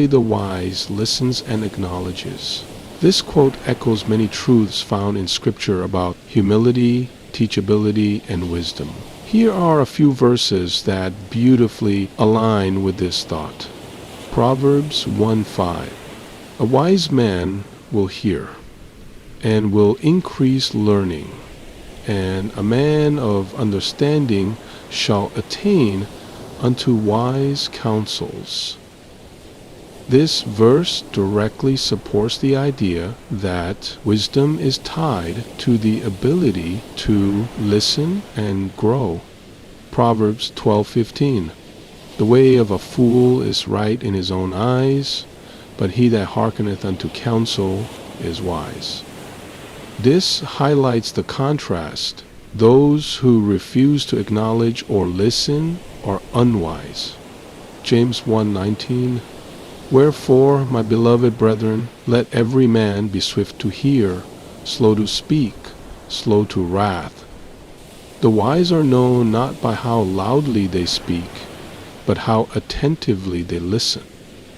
only the wise listens and acknowledges. This quote echoes many truths found in Scripture about humility, teachability, and wisdom. Here are a few verses that beautifully align with this thought. Proverbs 1:5. A wise man will hear and will increase learning, and a man of understanding shall attain unto wise counsels. This verse directly supports the idea that wisdom is tied to the ability to listen and grow. Proverbs 12:15. The way of a fool is right in his own eyes, but he that hearkeneth unto counsel is wise. This highlights the contrast. Those who refuse to acknowledge or listen are unwise. James 1:19. Wherefore, my beloved brethren, let every man be swift to hear, slow to speak, slow to wrath. The wise are known not by how loudly they speak, but how attentively they listen.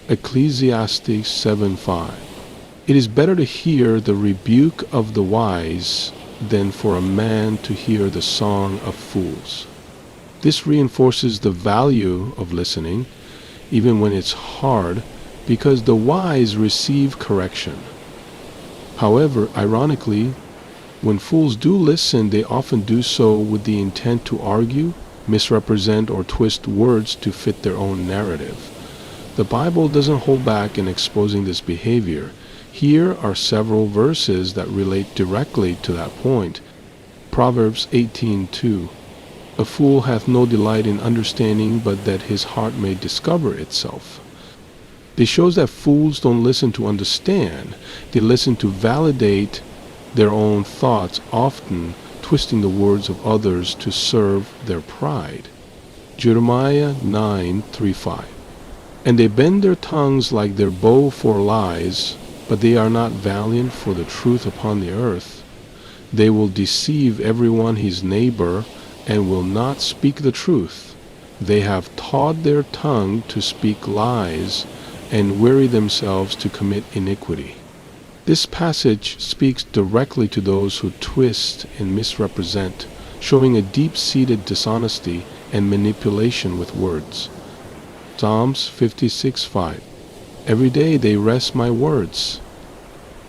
Ecclesiastes 7:5. It is better to hear the rebuke of the wise than for a man to hear the song of fools. This reinforces the value of listening, even when it's hard, because the wise receive correction. However, ironically, when fools do listen, they often do so with the intent to argue, misrepresent, or twist words to fit their own narrative. The Bible doesn't hold back in exposing this behavior. Here are several verses that relate directly to that point. Proverbs 18:2. A fool hath no delight in understanding, but that his heart may discover itself. This shows that fools don't listen to understand. They listen to validate their own thoughts, often twisting the words of others to serve their pride. Jeremiah 9:3-5. And they bend their tongues like their bow for lies, but they are not valiant for the truth upon the earth. They will deceive everyone his neighbor, and will not speak the truth. They have taught their tongue to speak lies, and weary themselves to commit iniquity. This passage speaks directly to those who twist and misrepresent, showing a deep-seated dishonesty and manipulation with words. Psalms 56:5. Every day they wrest my words.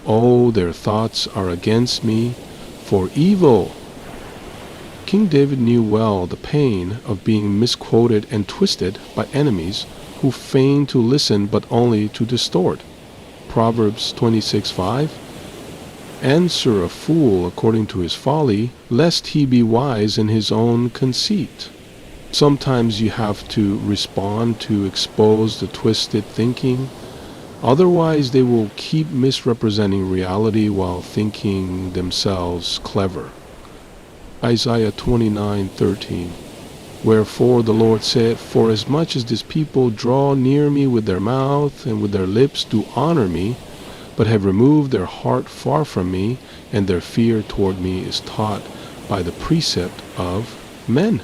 Oh, their thoughts are against me for evil. King David knew well the pain of being misquoted and twisted by enemies who feign to listen but only to distort. Proverbs 26:5. Answer a fool according to his folly, lest he be wise in his own conceit. Sometimes you have to respond to expose the twisted thinking. Otherwise, they will keep misrepresenting reality while thinking themselves clever. Isaiah 29:13. Wherefore the Lord said, Forasmuch as this people draw near me with their mouth, and with their lips do honor me, but have removed their heart far from me, and their fear toward me is taught by the precept of men.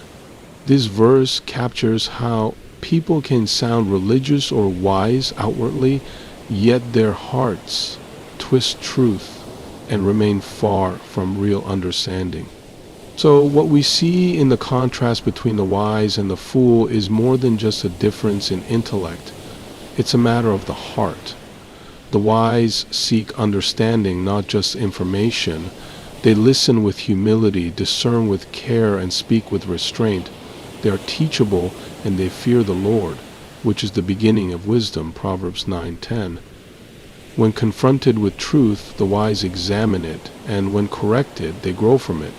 This verse captures how people can sound religious or wise outwardly, yet their hearts twist truth and remain far from real understanding. So what we see in the contrast between the wise and the fool is more than just a difference in intellect. It's a matter of the heart. The wise seek understanding, not just information. They listen with humility, discern with care, and speak with restraint. They are teachable, and they fear the Lord, which is the beginning of wisdom, Proverbs 9:10. When confronted with truth, the wise examine it, and when corrected, they grow from it.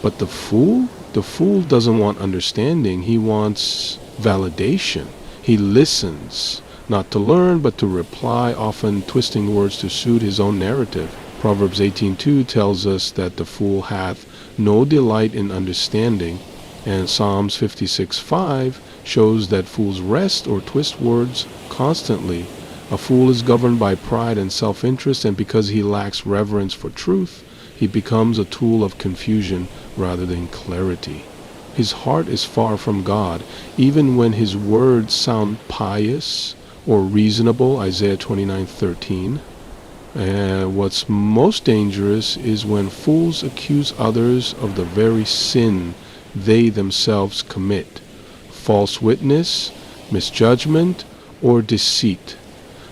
But the fool doesn't want understanding. He wants validation. He listens, not to learn, but to reply, often twisting words to suit his own narrative. Proverbs 18:2 tells us that the fool hath no delight in understanding, and Psalms 56:5 shows that fools wrest or twist words constantly. A fool is governed by pride and self-interest, and because he lacks reverence for truth, he becomes a tool of confusion rather than clarity. His heart is far from God, even when his words sound pious or reasonable, Isaiah 29:13. And what's most dangerous is when fools accuse others of the very sin they themselves commit: false witness, misjudgment, or deceit.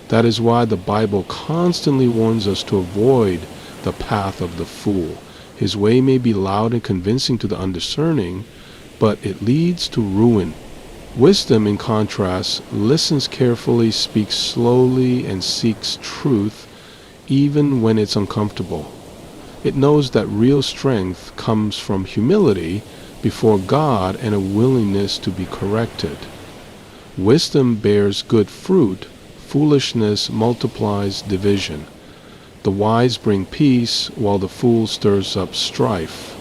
That is why the Bible constantly warns us to avoid the path of the fool. His way may be loud and convincing to the undiscerning, but it leads to ruin. Wisdom, in contrast, listens carefully, speaks slowly, and seeks truth even when it's uncomfortable. It knows that real strength comes from humility before God and a willingness to be corrected. Wisdom bears good fruit. Foolishness multiplies division. The wise bring peace, while the fool stirs up strife.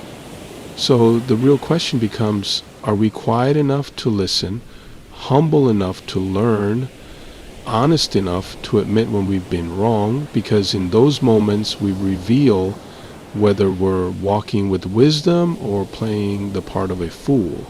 So the real question becomes, are we quiet enough to listen, humble enough to learn, honest enough to admit when we've been wrong? Because in those moments we reveal whether we're walking with wisdom or playing the part of a fool.